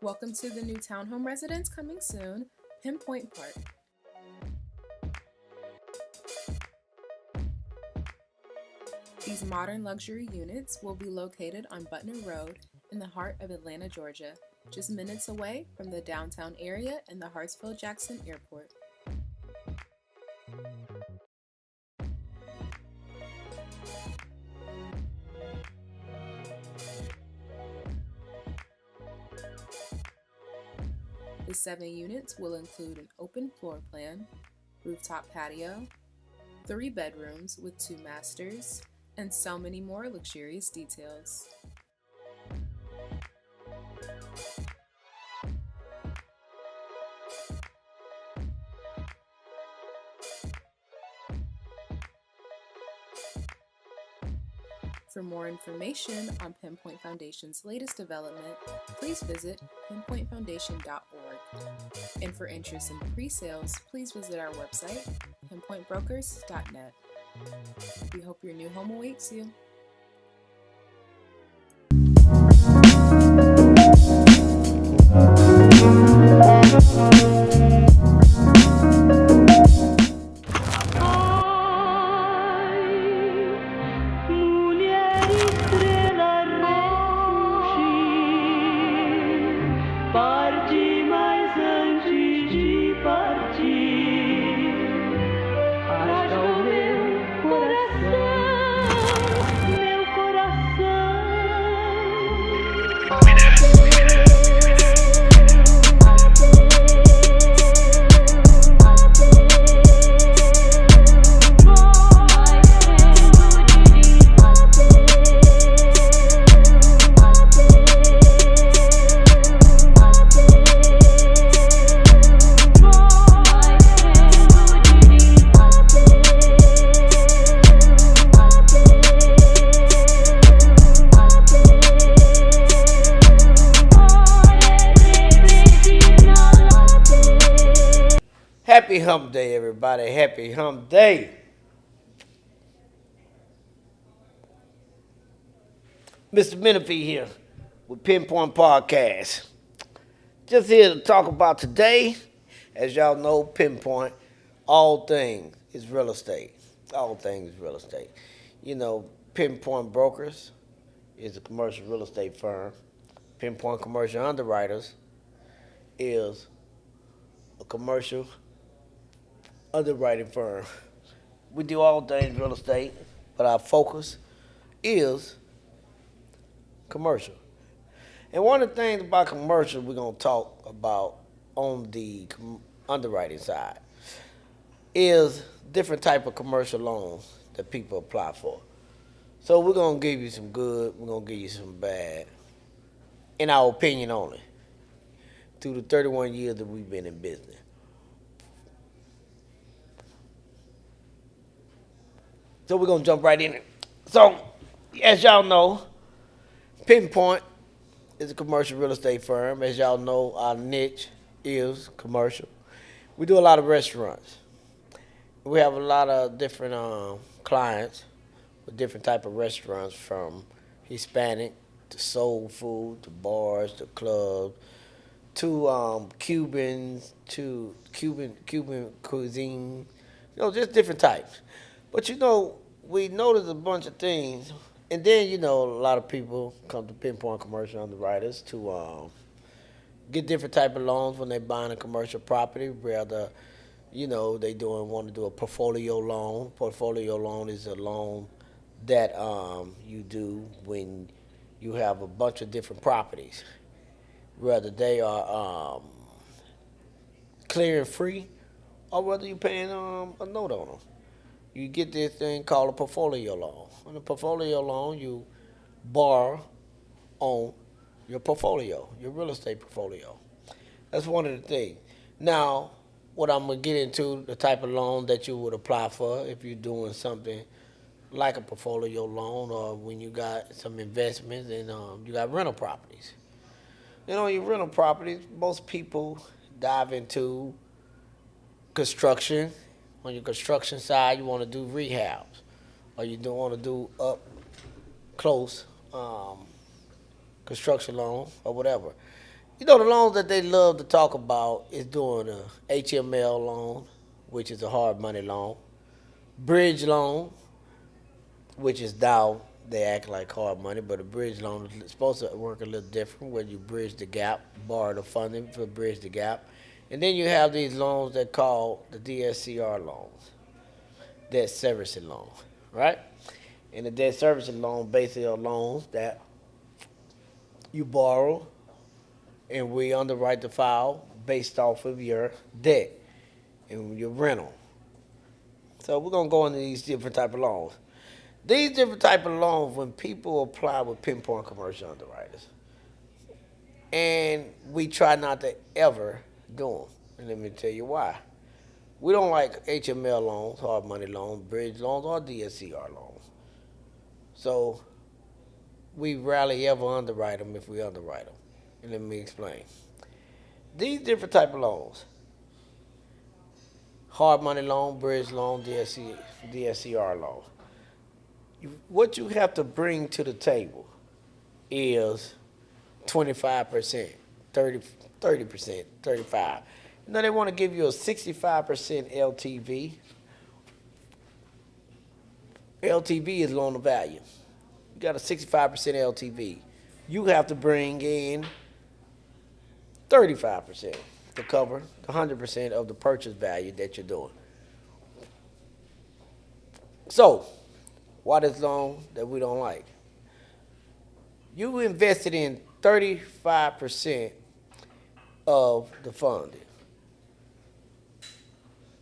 Welcome to the new townhome residence coming soon, Pointe Park. These modern luxury units will be located on Butner Road in the heart of Atlanta, Georgia, just minutes away from the downtown area and the Hartsfield-Jackson Airport. The 7 units will include an open floor plan, rooftop patio, 3 bedrooms with 2 masters, and so many more luxurious details. For more information on Pinpoint Foundation's latest development, please visit pinpointfoundation.org. And for interest in pre-sales, please visit our website, pinpointbrokers.net. We hope your new home awaits you. Happy Hump Day, everybody. Happy Hump Day. Mr. Menifee here with Pointe Podcast. Just here to talk about today. As y'all know, Pinpoint, all things is real estate. All things is real estate. You know, Pinpoint Brokers is a commercial real estate firm. Pinpoint Commercial Underwriters is a commercial underwriting firm. We do all things real estate, but our focus is commercial. And one of the things about commercial we're going to talk about on the underwriting side is different type of commercial loans that people apply for. So we're going to give you some good, we're going to give you some bad, in our opinion only, through the 31 years that we've been in business. So we're going to jump right in it. So, as y'all know, Pinpoint is a commercial real estate firm. As y'all know, our niche is commercial. We do a lot of restaurants. We have a lot of different clients with different type of restaurants, from Hispanic to soul food to bars to clubs to Cubans to Cuban cuisine. You know, just different types. But, you know, we noticed a bunch of things. And then, you know, a lot of people come to Pinpoint Commercial Underwriters to get different type of loans when they're buying a commercial property. Rather, you know, they want to do a portfolio loan. Portfolio loan is a loan that you do when you have a bunch of different properties. Whether they are clear and free, or whether you're paying a note on them. You get this thing called a portfolio loan. On a portfolio loan, you borrow on your portfolio, your real estate portfolio. That's one of the things. Now, what I'm going to get into, the type of loan that you would apply for if you're doing something like a portfolio loan, or when you got some investments and you got rental properties. You know, your rental properties, most people dive into construction. On your construction side, you want to do rehabs, or you don't want to do up close construction loan or whatever. The loans that they love to talk about is doing a HML loan, which is a hard money loan, bridge loan, which is now they act like hard money, but a bridge loan is supposed to work a little different, where you bridge the gap, borrow the funding for bridge the gap, and then you have these loans that call the DSCR loans, debt servicing loan, right? And the debt servicing loan basically are loans that you borrow, and we underwrite the file based off of your debt and your rental. So we're gonna go into these different type of loans. These different type of loans, when people apply with Pinpoint commercial underwriters, and we try not to ever do them. And let me tell you why. We don't like HML loans, hard money loans, bridge loans, or DSCR loans. So we rarely ever underwrite them if we underwrite them. And let me explain. These different type of loans, hard money loan, bridge loan, DSCR loan, what you have to bring to the table is 25%, 30%, 35%. They want to give you a 65% LTV. LTV is loan to value. You got a 65% LTV. You have to bring in 35% to cover the 100% of the purchase value that you're doing. So, why this loan that we don't like? You invested in 35% of the funding.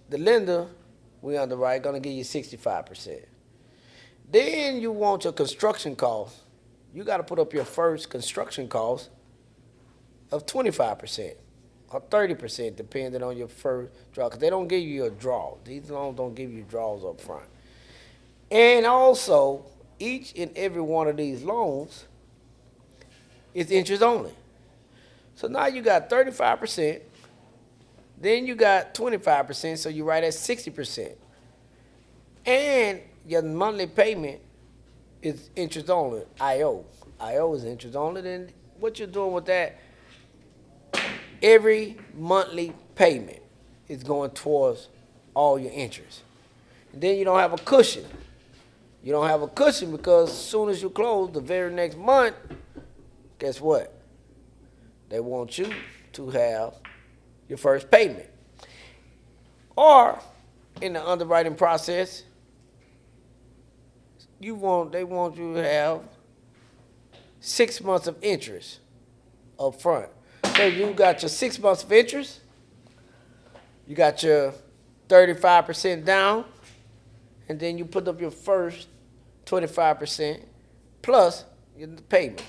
The lender, we underwrite, gonna give you 65%. Then you want your construction cost. You gotta put up your first construction cost of 25% or 30%, depending on your first draw, because they don't give you a draw. These loans don't give you draws up front. And also, each and every one of these loans is interest only. So now you got 35%, then you got 25%, so you're right at 60%. And your monthly payment is interest only, IO. IO is interest only. Then what you're doing with that, every monthly payment is going towards all your interest. And then you don't have a cushion. You don't have a cushion because as soon as you close the very next month, guess what? They want you to have your first payment. Or in the underwriting process, they want you to have 6 months of interest up front. So you got your 6 months of interest, you got your 35% down, and then you put up your first 25% plus your payment.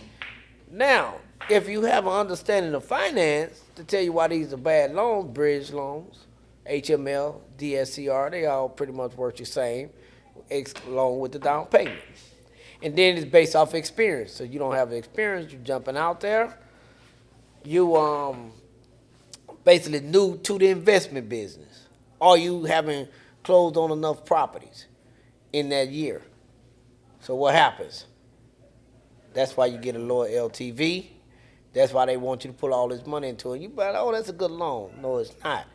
Now, if you have an understanding of finance, to tell you why these are bad loans, bridge loans, HML, DSCR, they all pretty much work the same, along with the down payment. And then it's based off experience. So you don't have experience, you're jumping out there. You basically new to the investment business, or you haven't closed on enough properties in that year. So what happens? That's why you get a lower LTV. That's why they want you to put all this money into it. You bet, oh, that's a good loan. No, it's not.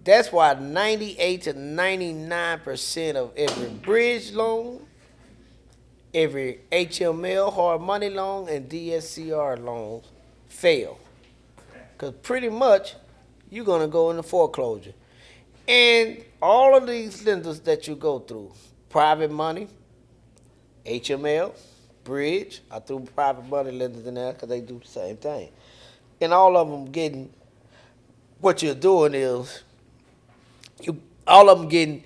That's why 98 to 99% of every bridge loan, every HML, hard money loan, and DSCR loans fail. Because pretty much you're going to go into foreclosure. And all of these lenders that you go through, private money, HML, bridge, I threw private money lenders in there because they do the same thing. And all of them getting, what you're doing is, all of them getting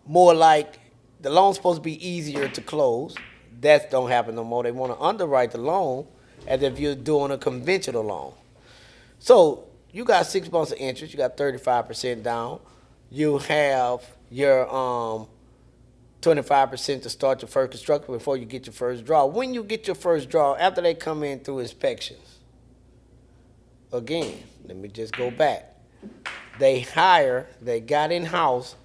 more like, the loan's supposed to be easier to close. That don't happen no more. They want to underwrite the loan as if you're doing a conventional loan. So you got 6 months of interest. You got 35% down. You have your 25% to start your first construction before you get your first draw. When you get your first draw, after they come in through inspections, again, let me just go back. They got in-house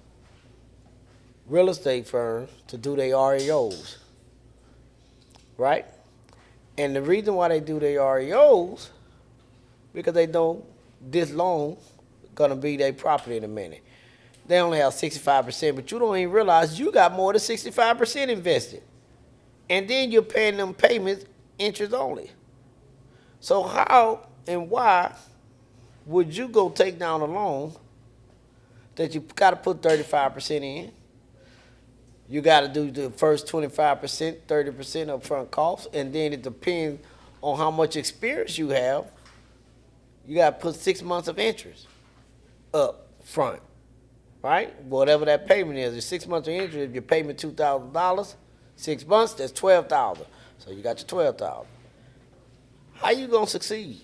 real estate firms to do their REOs, right? And the reason why they do their REOs, because they know this loan gonna be their property in a minute. They only have 65%, but you don't even realize you got more than 65% invested. And then you're paying them payments interest only. So how and why would you go take down a loan that you got to put 35% in? You got to do the first 25%, 30% upfront costs, and then it depends on how much experience you have. You got to put 6 months of interest up front, right? Whatever that payment is, 6 months of interest. If your payment $2,000, 6 months, that's $12,000. So you got your $12,000. How you gonna succeed?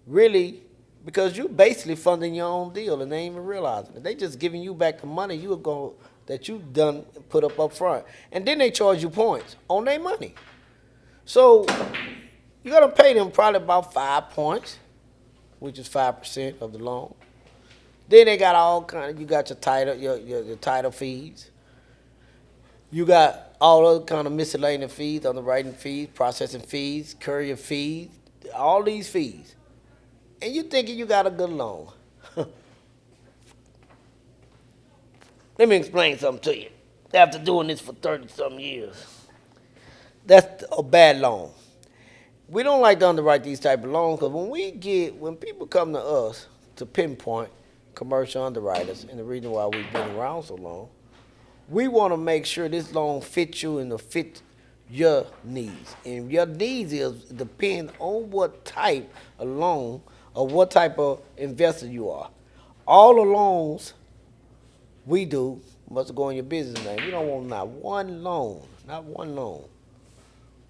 Really, because you basically funding your own deal and they ain't even realizing it. They just giving you back the money that you done put up front, and then they charge you points on their money. So you gotta pay them probably about 5 points, which is 5% of the loan. Then they got all kind of, you got your title fees. You got all other kind of miscellaneous fees, underwriting fees, processing fees, courier fees, all these fees. And you thinking you got a good loan. Let me explain something to you. After doing this for 30-some years, that's a bad loan. We don't like to underwrite these type of loans because when people come to us to Pinpoint, commercial underwriters, and the reason why we've been around so long, we want to make sure this loan fits you and fit your needs. And your needs depend on what type of loan or what type of investor you are. All the loans we do must go in your business name. We don't want not one loan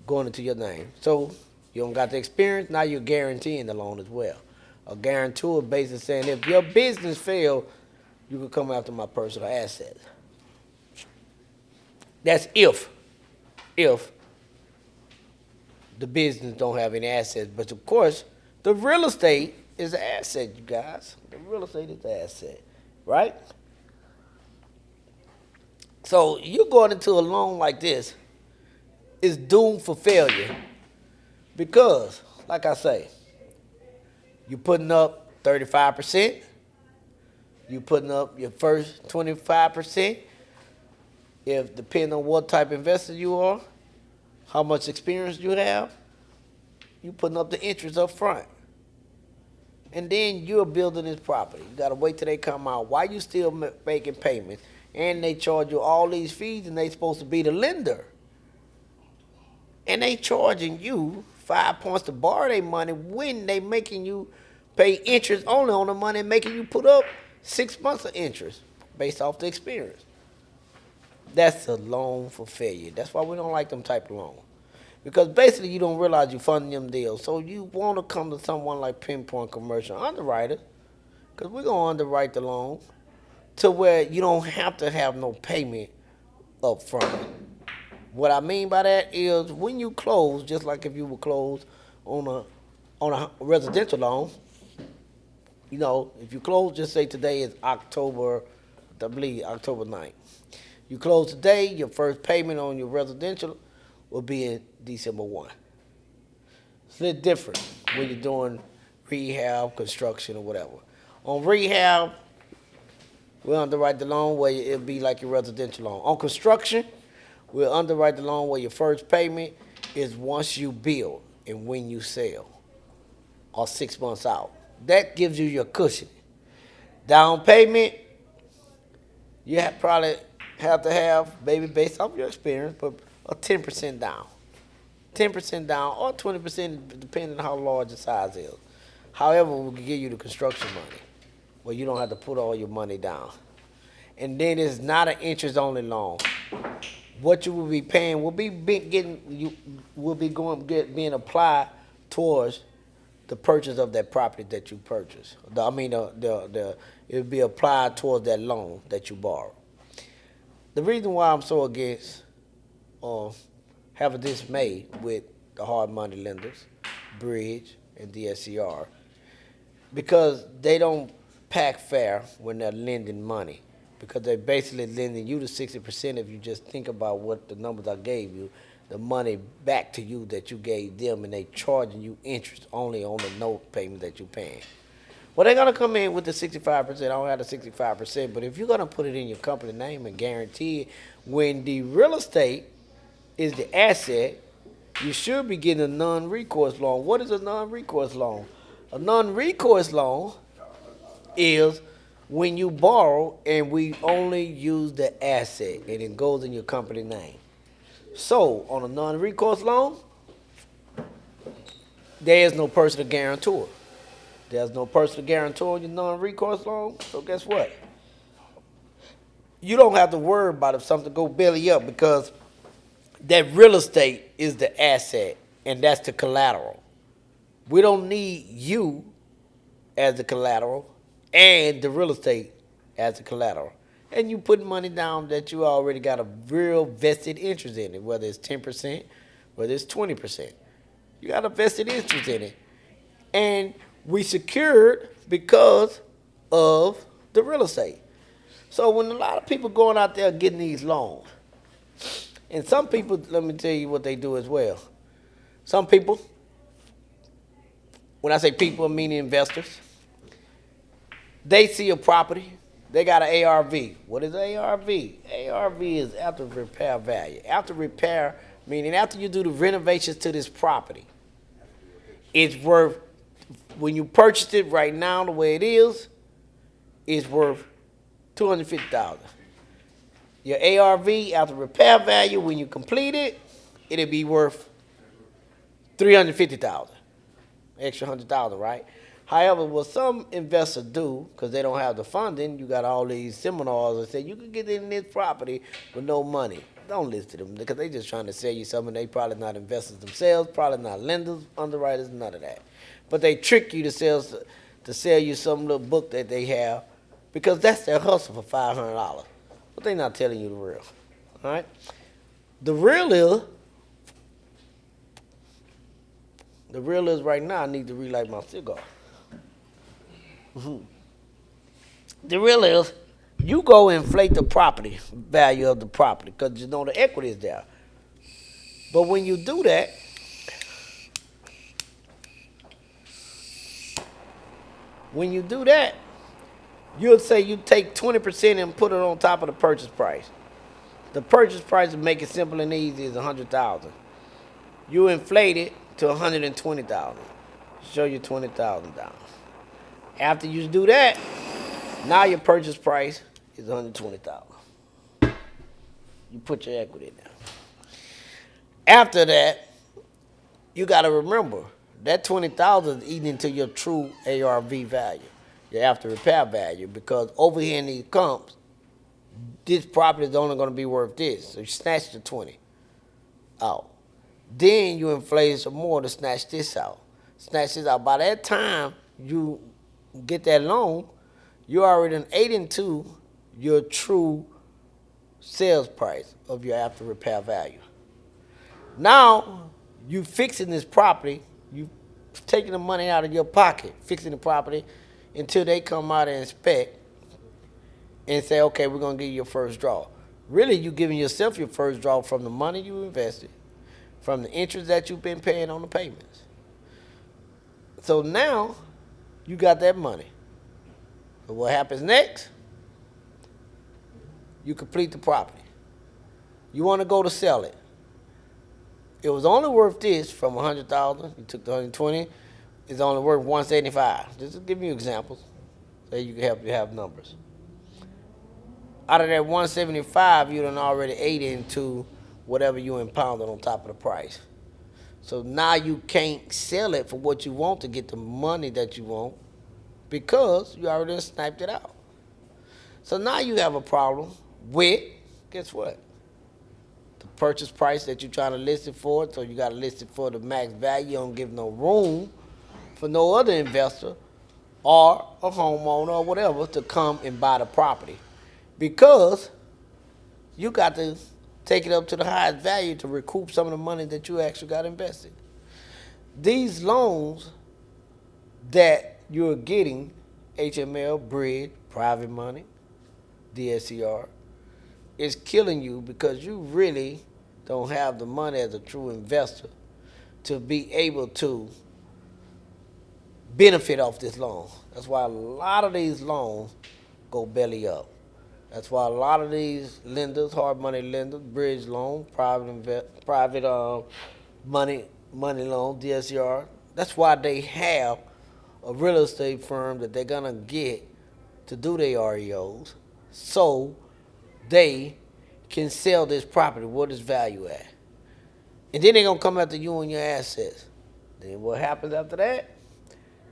going into your name. So you don't got the experience, now you're guaranteeing the loan as well. A guarantor basically saying if your business fails, you can come after my personal assets. That's if the business don't have any assets. But of course, the real estate is an asset, you guys. The real estate is an asset, right? So you going into a loan like this is doomed for failure because, like I say, you're putting up 35%, you're putting up your first 25%. If depending on what type of investor you are, how much experience you have, you putting up the interest up front. And then you're building this property. You got to wait till they come out. Why you still making payments? And they charge you all these fees, and they supposed to be the lender. And they charging you 5 points to borrow their money when they making you pay interest only on the money and making you put up 6 months of interest based off the experience. That's a loan for failure. That's why we don't like them type of loans. Because basically you don't realize you're funding them deals. So you want to come to someone like Pinpoint Commercial Underwriter, because we're going to underwrite the loan to where you don't have to have no payment up front. What I mean by that is when you close, just like if you would close on a residential loan, if you close, just say today is October 9th. You close today, your first payment on your residential will be in December 1. It's a little different when you're doing rehab, construction, or whatever. On rehab, we'll underwrite the loan where it'll be like your residential loan. On construction, we'll underwrite the loan where your first payment is once you build and when you sell, or 6 months out. That gives you your cushion. Down payment, you probably have to have, maybe based off your experience, but a 10% down. 10% down or 20% depending on how large the size is. However, we can give you the construction money where you don't have to put all your money down. And then it's not an interest-only loan. What you will be paying will be being applied towards the purchase of that property that you purchased. It will be applied towards that loan that you borrowed. The reason why I'm so against having this made with the hard money lenders, Bridge and DSCR, because they don't pack fair when they're lending money, because they're basically lending you the 60% if you just think about what the numbers I gave you. the money back to you that you gave them, and they charging you interest only on the note payment that you're paying. Well, they're gonna come in with the 65%. I don't have the 65%, but if you're gonna put it in your company name and guarantee it, when the real estate is the asset, you should be getting a non-recourse loan. What is a non-recourse loan? A non-recourse loan is when you borrow and we only use the asset and it goes in your company name. So on a non-recourse loan, there is no personal guarantor. There's no personal guarantor on your non-recourse loan. So guess what? You don't have to worry about if something go belly up, because that real estate is the asset and that's the collateral. We don't need you as the collateral and the real estate as the collateral. And you put money down that you already got a real vested interest in it, whether it's 10%, whether it's 20%. You got a vested interest in it. And we secured because of the real estate. So when a lot of people going out there getting these loans, and some people, let me tell you what they do as well. Some people, when I say people, I mean investors, they see a property, they got an ARV. What is ARV? ARV is after repair value. After repair, meaning after you do the renovations to this property, it's worth, when you purchased it right now the way it is, it's worth $250,000. Your ARV after repair value, when you complete it, it'll be worth $350,000. Extra $100,000, right? However, what some investors do, because they don't have the funding, you got all these seminars that say you can get in this property with no money. Don't listen to them, because they just trying to sell you something. They probably not investors themselves, probably not lenders, underwriters, none of that. But they trick you to sell you some little book that they have, because that's their hustle for $500. But they're not telling you the real. All right? The real is right now I need to relight my cigar. The real is you go inflate the property value of the property because you know the equity is there. But when you do that, you'll say you take 20% and put it on top of the purchase price. The purchase price, to make it simple and easy, is $100,000. You inflate it to $120,000. Show you $20,000 down. After you do that, now your purchase price is $120,000. You put your equity in there. After that, you got to remember that $20,000 is eating into your true ARV value, your after repair value, because over here in these comps, this property is only going to be worth this. So you snatch the 20 out. Then you inflate some more to snatch this out. By that time you get that loan, you already ate into your true sales price of your after repair value. Now you fixing this property, you taking the money out of your pocket, fixing the property until they come out and inspect and say, okay, we're going to give you your first draw. Really, you giving yourself your first draw from the money you invested, from the interest that you've been paying on the payments. So now you got that money. So what happens next? You complete the property. You want to go to sell it. It was only worth this from $100,000. You took the $120. It's only worth $175. Just to give you examples, so you can help you have numbers. Out of that $175, you done already ate into whatever you impounded on top of the price. So now you can't sell it for what you want to get the money that you want, because you already sniped it out. So now you have a problem with, guess what? The purchase price that you're trying to list it for. So you got to list it for the max value. You don't give no room for no other investor or a homeowner or whatever to come and buy the property, because you got to take it up to the highest value to recoup some of the money that you actually got invested. These loans that you're getting, HML, bridge, private money, DSCR, is killing you, because you really don't have the money as a true investor to be able to benefit off this loan. That's why a lot of these loans go belly up. That's why a lot of these lenders, hard money lenders, bridge loan, private money loan, DSCR. That's why they have a real estate firm that they're gonna get to do their REOs, so they can sell this property. What is value at? And then they're gonna come after you and your assets. Then what happens after that?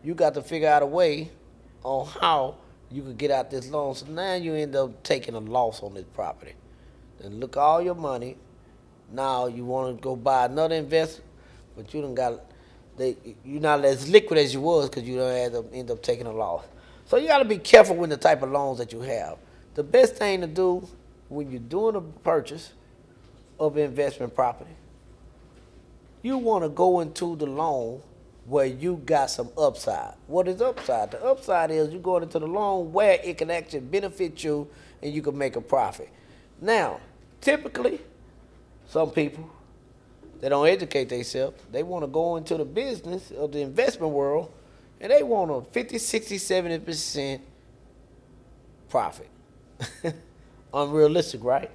You got to figure out a way on how you could get out this loan. So now you end up taking a loss on this property. Then look at all your money. Now you want to go buy another investment, but you done got you're not as liquid as you was because you don't end up taking a loss. So you got to be careful with the type of loans that you have. The best thing to do when you're doing a purchase of investment property, you want to go into the loan where you got some upside. What is upside? The upside is you going into the loan where it can actually benefit you and you can make a profit. Now, typically, some people, they don't educate themselves. They want to go into the business of the investment world and they want a 50, 60, 70% profit. Unrealistic, right?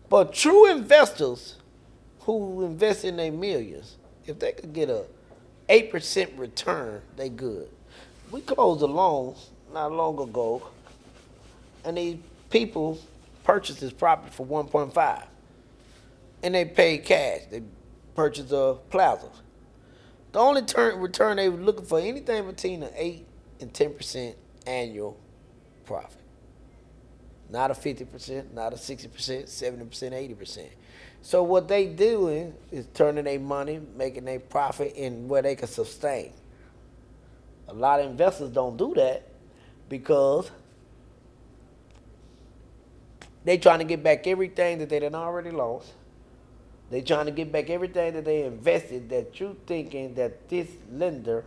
But true investors who invest in their millions, if they could get a 8% return, they good. We closed a loan not long ago, and these people purchased this property for 1.5, and they paid cash. They purchased a plaza. The only return they were looking for, anything between an 8 and 10% annual profit. Not a 50%, not a 60%, 70%, 80%. So what they doing is turning their money, making their profit in where they can sustain. A lot of investors don't do that because they trying to get back everything that they done already lost. They trying to get back everything that they invested that you thinking that this lender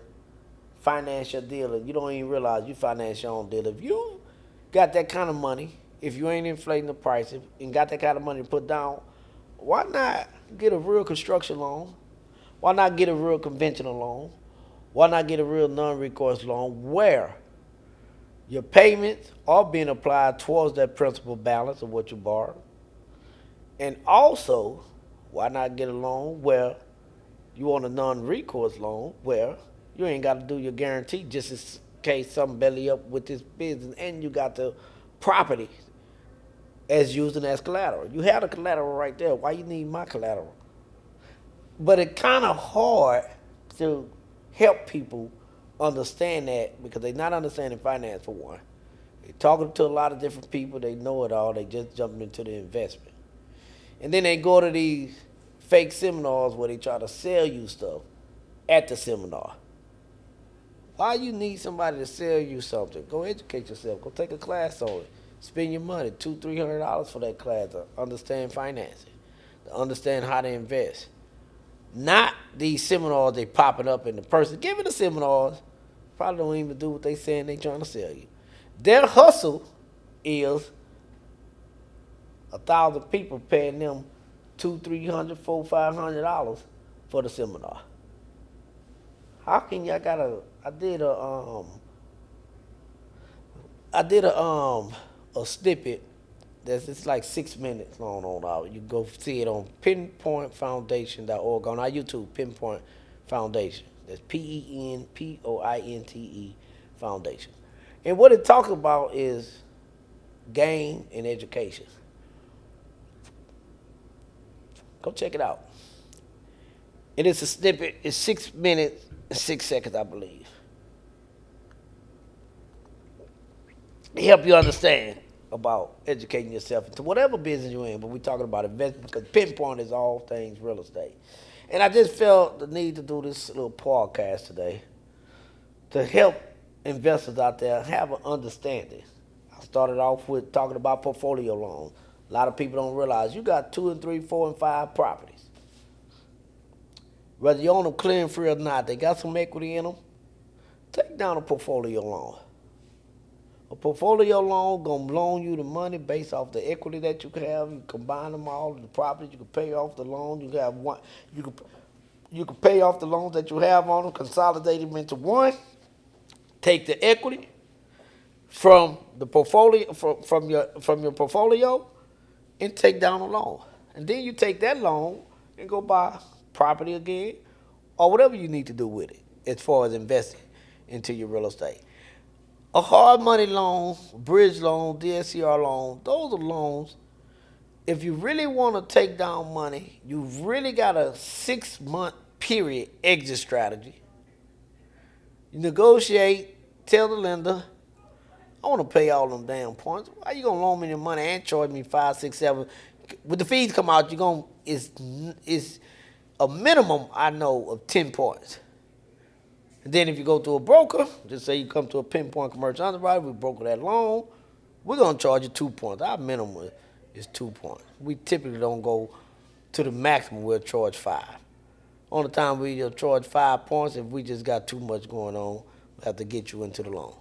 finance your deal, and you don't even realize you finance your own deal. If you got that kind of money, if you ain't inflating the price and got that kind of money to put down, why not get a real construction loan? Why not get a real conventional loan? Why not get a real non-recourse loan where your payments are being applied towards that principal balance of what you borrowed? And also, why not get a loan where you want a non-recourse loan where you ain't got to do your guarantee just in case something belly up with this business and you got the property as using as collateral. You have the collateral right there. Why you need my collateral? But it's kind of hard to help people understand that because they're not understanding finance for one. They're talking to a lot of different people. They know it all. They just jumping into the investment. And then they go to these fake seminars where they try to sell you stuff at the seminar. Why you need somebody to sell you something? Go educate yourself. Go take a class on it. Spend your money, $200, $300 for that class to understand financing, to understand how to invest. Not these seminars they popping up and the person giving the seminars probably don't even do what they saying they trying to sell you. Their hustle is 1,000 people paying them $200, $300, $400, $500 for the seminar. How can y'all got a? I did a snippet that's it's like 6 minutes long on our. You go see it on pinpointfoundation.org on our YouTube. Pinpoint Foundation. That's PENPOINTE Foundation. And what it talks about is game and education. Go check it out. And it's a snippet. It's 6 minutes and 6 seconds, I believe. It help you understand about educating yourself into whatever business you're in, but we're talking about investment because Pinpoint is all things real estate. And I just felt the need to do this little podcast today to help investors out there have an understanding. I started off with talking about portfolio loans. A lot of people don't realize you got 2 and 3, 4 and 5 properties. Whether you own them clear and free or not, they got some equity in them. Take down a portfolio loan. A portfolio loan gonna loan you the money based off the equity that you have. You combine them all, the property. You can pay off the loan. You have one. You can you can pay off the loans that you have on them, consolidate them into one. Take the equity from the portfolio from your portfolio and take down a loan. And then you take that loan and go buy property again or whatever you need to do with it as far as investing into your real estate. A hard money loan, bridge loan, DSCR loan, those are loans. If you really want to take down money, you've really got a 6-month period exit strategy. You negotiate, tell the lender, I want to pay all them damn points. Why you gonna loan me the money and charge me 5, 6, 7? When the fees come out, it's a minimum I know of 10 points. And then if you go to a broker, just say you come to a Pinpoint commercial underwriter, we broker that loan, we're gonna charge you 2 points. Our minimum is 2 points. We typically don't go to the maximum. We'll charge 5. Only time we'll charge 5 points if we just got too much going on. We have to get you into the loan.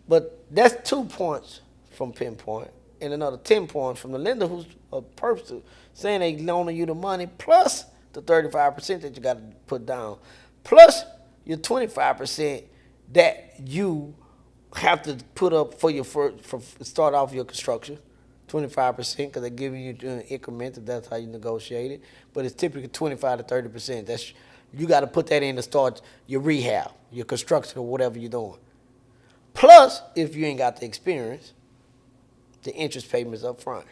But that's 2 points from Pinpoint and another 10 points from the lender who's a person saying they loaning you the money plus the 35% that you got to put down, plus your 25% that you have to put up for your first, for start off your construction. 25% because they're giving you an increment if that's how you negotiate it. But it's typically 25 to 30%. That's you got to put that in to start your rehab, your construction, or whatever you're doing. Plus, if you ain't got the experience, the interest payments up front.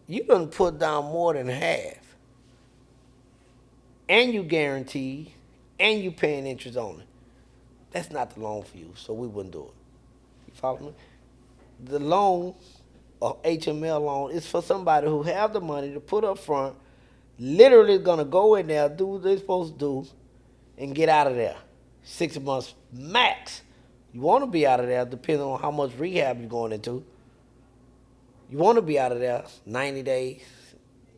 You done put down more than half. And you guarantee, and you paying interest on it. That's not the loan for you, so we wouldn't do it. You follow me? The loan, or HML loan, is for somebody who have the money to put up front, literally gonna go in there, do what they're supposed to do, and get out of there. 6 months max. You want to be out of there depending on how much rehab you're going into. You want to be out of there 90 days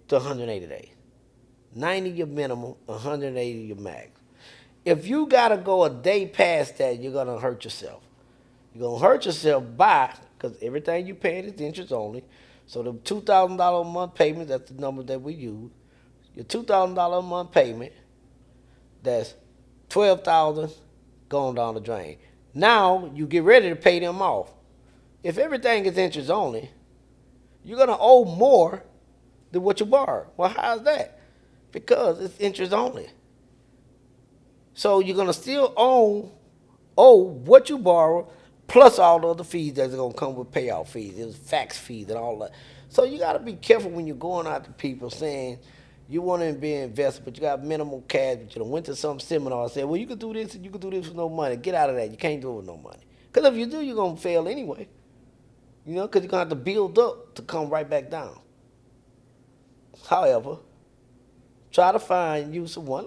to 180 days. 90 your minimum, 180 your max. If you got to go a day past that, you're going to hurt yourself. You're going to hurt yourself because everything you paying is interest only. So the $2,000 a month payment, that's the number that we use. Your $2,000 a month payment, that's $12,000 going down the drain. Now you get ready to pay them off. If everything is interest only, you're going to owe more than what you borrowed. Well, how's that? Because it's interest only. So you're going to still owe what you borrow plus all the other fees that's going to come with payoff fees. There's fax fees and all that. So you got to be careful when you're going out to people saying you want to be an investor, but you got minimal cash, but you went to some seminar and said, well, you can do this and you can do this with no money. Get out of that. You can't do it with no money. Because if you do, you're going to fail anyway. You know, because you're going to have to build up to come right back down. However, try to find you someone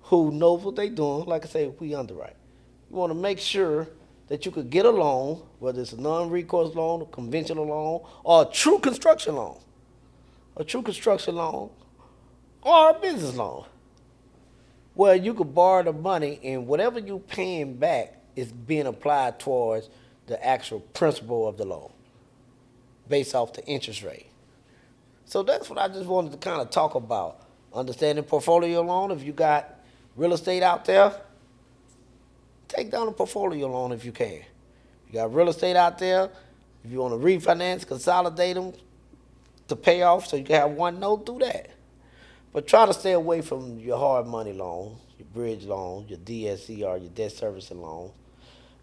who knows what they're doing. Like I say, we underwrite. You want to make sure that you could get a loan, whether it's a non-recourse loan, a conventional loan, or a true construction loan. A true construction loan, or a business loan, where you could borrow the money and whatever you're paying back is being applied towards the actual principal of the loan based off the interest rate. So that's what I just wanted to kind of talk about. Understanding portfolio loan. If you got real estate out there, take down a portfolio loan if you can. You got real estate out there, if you want to refinance, consolidate them to pay off so you can have one note, do that. But try to stay away from your hard money loan, your bridge loan, your DSCR, your debt servicing loan,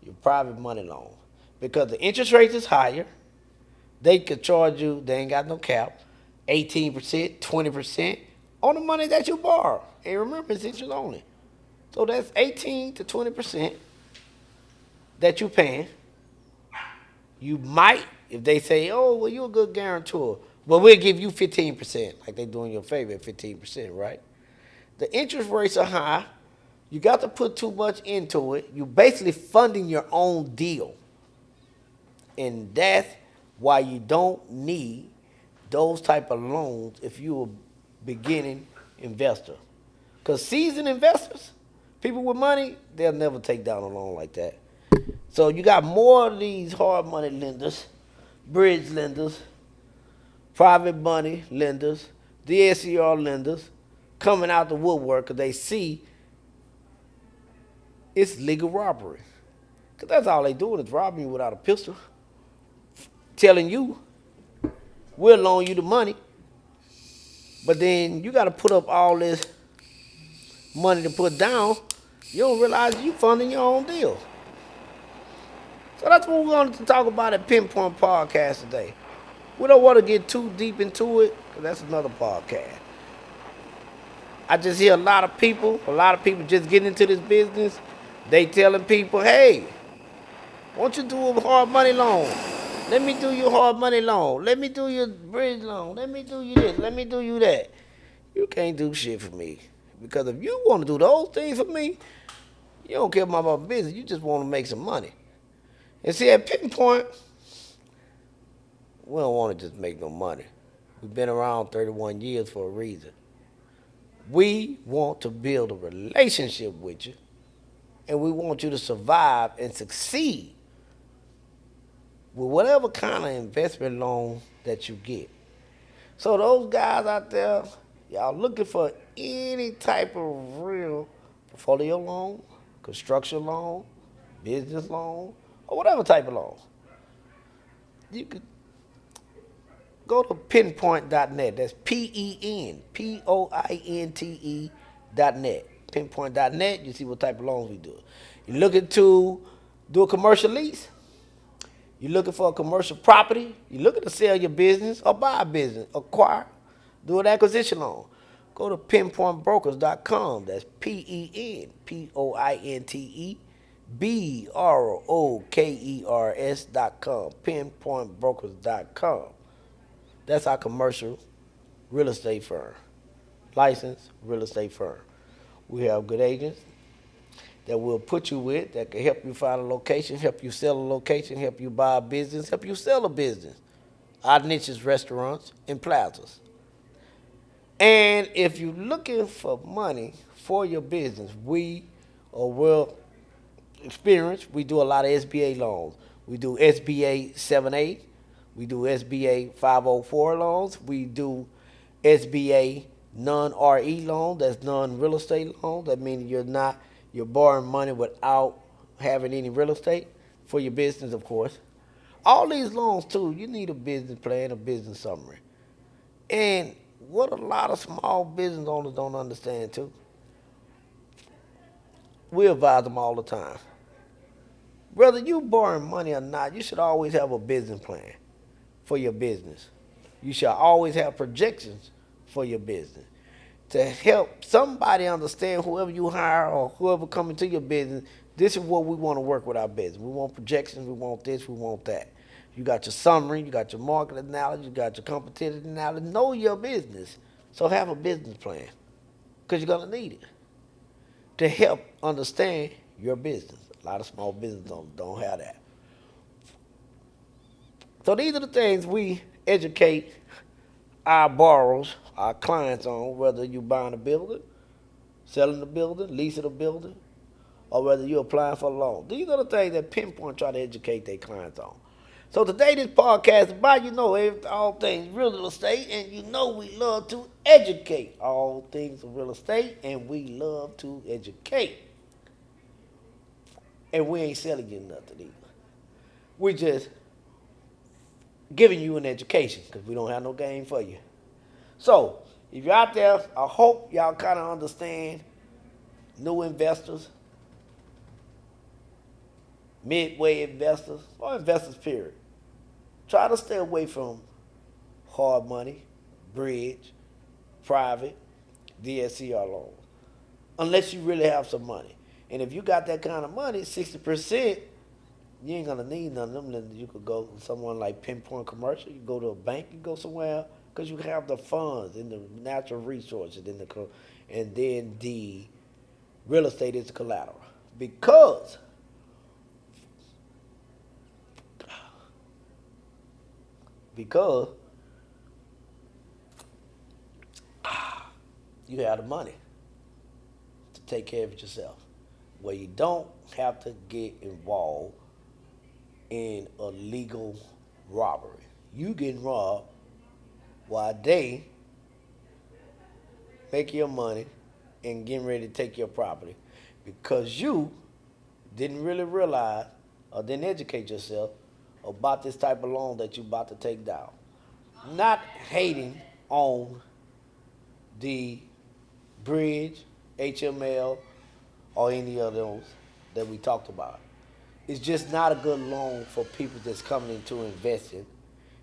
your private money loan. Because the interest rate is higher. They could charge you, they ain't got no cap, 18%, 20% on the money that you borrow. And remember, it's interest only. So that's 18 to 20% that you're paying. You might, if they say, oh, well, you're a good guarantor, but we'll give you 15%, like they do in your favor at 15%, right? The interest rates are high. You got to put too much into it. You're basically funding your own deal. And that's why you don't need those type of loans if you're a beginning investor. Because seasoned investors, people with money, they'll never take down a loan like that. So you got more of these hard money lenders, bridge lenders, private money lenders, DSCR lenders coming out the woodwork because they see it's legal robbery. Because that's all they doing is robbing you without a pistol, telling you we'll loan you the money, but then you got to put up all this money to put down. You don't realize you funding your own deal. So that's what we're going to talk about at Pinpoint Podcast today. We don't want to get too deep into it because that's another podcast. I just hear a lot of people just getting into this business. They telling people, hey, won't you do a hard money loan? Let me do your hard money loan. Let me do your bridge loan. Let me do you this. Let me do you that. You can't do shit for me. Because if you want to do those things for me, you don't care about my business. You just want to make some money. And see, at Pinpoint, we don't want to just make no money. We've been around 31 years for a reason. We want to build a relationship with you, and we want you to survive and succeed with whatever kind of investment loan that you get. So those guys out there, y'all looking for any type of real portfolio loan, construction loan, business loan, or whatever type of loan, you could go to pinpoint.net. That's PENPOINTE.net. Pinpoint.net, you see what type of loans we do. You're looking to do a commercial lease? You're looking for a commercial property? You're looking to sell your business or buy a business, acquire, do an acquisition loan. Go to pinpointbrokers.com. That's PENPOINTEBROKERS.com. Pinpointbrokers.com. That's our commercial real estate firm. Licensed real estate firm. We have good agents that we'll put you with that can help you find a location, help you sell a location, help you buy a business, help you sell a business. Our niche is restaurants and plazas. And if you're looking for money for your business, we are well experienced. We do a lot of SBA loans. We do SBA 7(a). We do SBA 504 loans. We do SBA non-RE loan. That's non-real estate loan. That means you're borrowing money without having any real estate for your business, of course. All these loans, too, you need a business plan, a business summary. And what a lot of small business owners don't understand, too, we advise them all the time. Whether you borrowing money or not, you should always have a business plan for your business. You should always have projections for your business to help somebody understand, whoever you hire or whoever come into your business, this is what we want to work with our business. We want projections, we want this, we want that. You got your summary, you got your market analysis, you got your competitive analysis. Know your business. So have a business plan because you're going to need it to help understand your business. A lot of small business don't have that. So these are the things we educate our borrowers, our clients on, whether you're buying a building, selling the building, leasing a building, or whether you're applying for a loan. These are the things that Pinpoint try to educate their clients on. So today this podcast is about, all things real estate, and we love to educate all things real estate, and we love to educate. And we ain't selling you nothing either. We just giving you an education because we don't have no game for you. So if you're out there, I hope y'all kind of understand new investors, midway investors, or investors period. Try to stay away from hard money, bridge, private, DSCR loans, unless you really have some money. And if you got that kind of money, 60%, you ain't gonna need none of them. Then you could go to someone like Pinpoint Commercial. You go to a bank. You go somewhere because you have the funds and the natural resources, and then the real estate is the collateral. Because you have the money to take care of it yourself, where you don't have to get involved in a legal robbery. You getting robbed while they make your money and getting ready to take your property because you didn't really realize or didn't educate yourself about this type of loan that you about to take down. Not hating on the bridge, HML, or any of those that we talked about. It's just not a good loan for people that's coming into investing.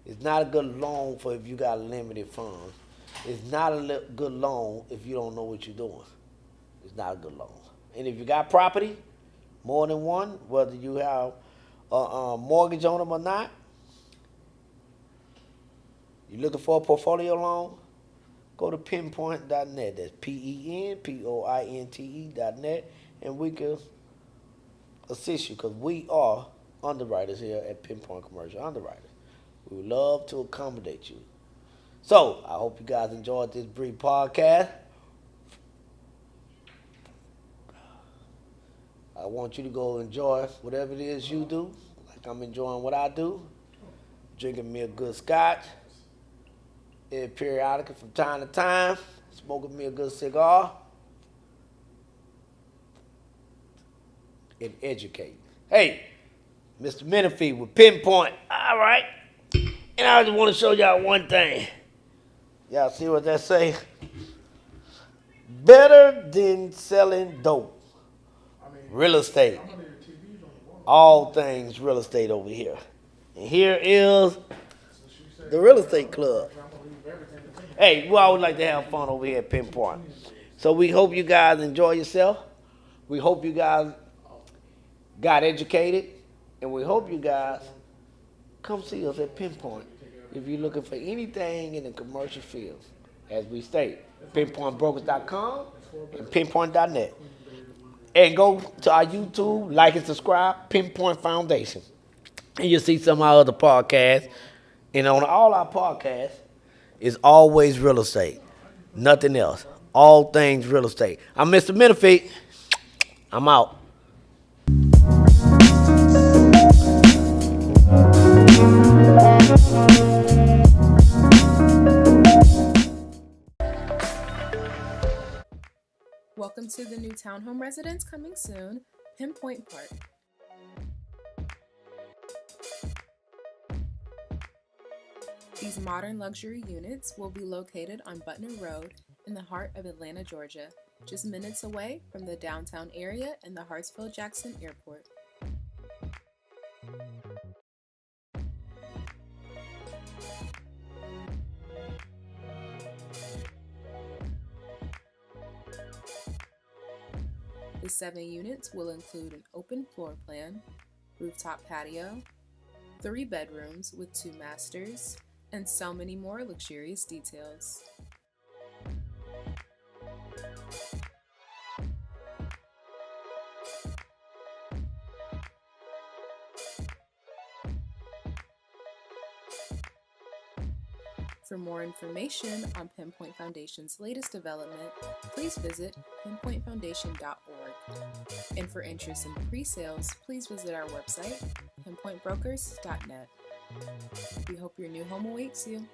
It's not a good loan for if you got limited funds. It's not a good loan if you don't know what you're doing. It's not a good loan. And if you got property, more than one, whether you have a mortgage on them or not, you're looking for a portfolio loan, go to pinpoint.net. That's PENPOINTE.net, and we can assist you because we are underwriters here at Pinpoint Commercial Underwriters. We would love to accommodate you. So, I hope you guys enjoyed this brief podcast. I want you to go enjoy whatever it is you do, like I'm enjoying what I do, drinking me a good scotch, and periodically from time to time, smoking me a good cigar, and educate. Hey, Mr. Menifee with Pinpoint. All right. And I just want to show y'all one thing. Y'all see what that say? Better than selling dope. Real estate. All things real estate over here. And here is the real estate club. Hey, we always like to have fun over here at Pinpoint. So we hope you guys enjoy yourself. We hope you guys got educated. And we hope you guys come see us at Pinpoint if you're looking for anything in the commercial field. As we state, pinpointbrokers.com and pinpoint.net. And go to our YouTube, like and subscribe, Pinpoint Foundation. And you'll see some of our other podcasts. And on all our podcasts, it's always real estate. Nothing else. All things real estate. I'm Mr. Menifee. I'm out. Welcome to the new townhome residence coming soon, Pointe Park. These modern luxury units will be located on Butner Road in the heart of Atlanta, Georgia, just minutes away from the downtown area and the Hartsfield-Jackson Airport. The 7 units will include an open floor plan, rooftop patio, 3 bedrooms with 2 masters, and so many more luxurious details. For more information on Pinpoint Foundation's latest development, please visit pinpointfoundation.org. And for interest in pre-sales, please visit our website, pinpointbrokers.net. We hope your new home awaits you.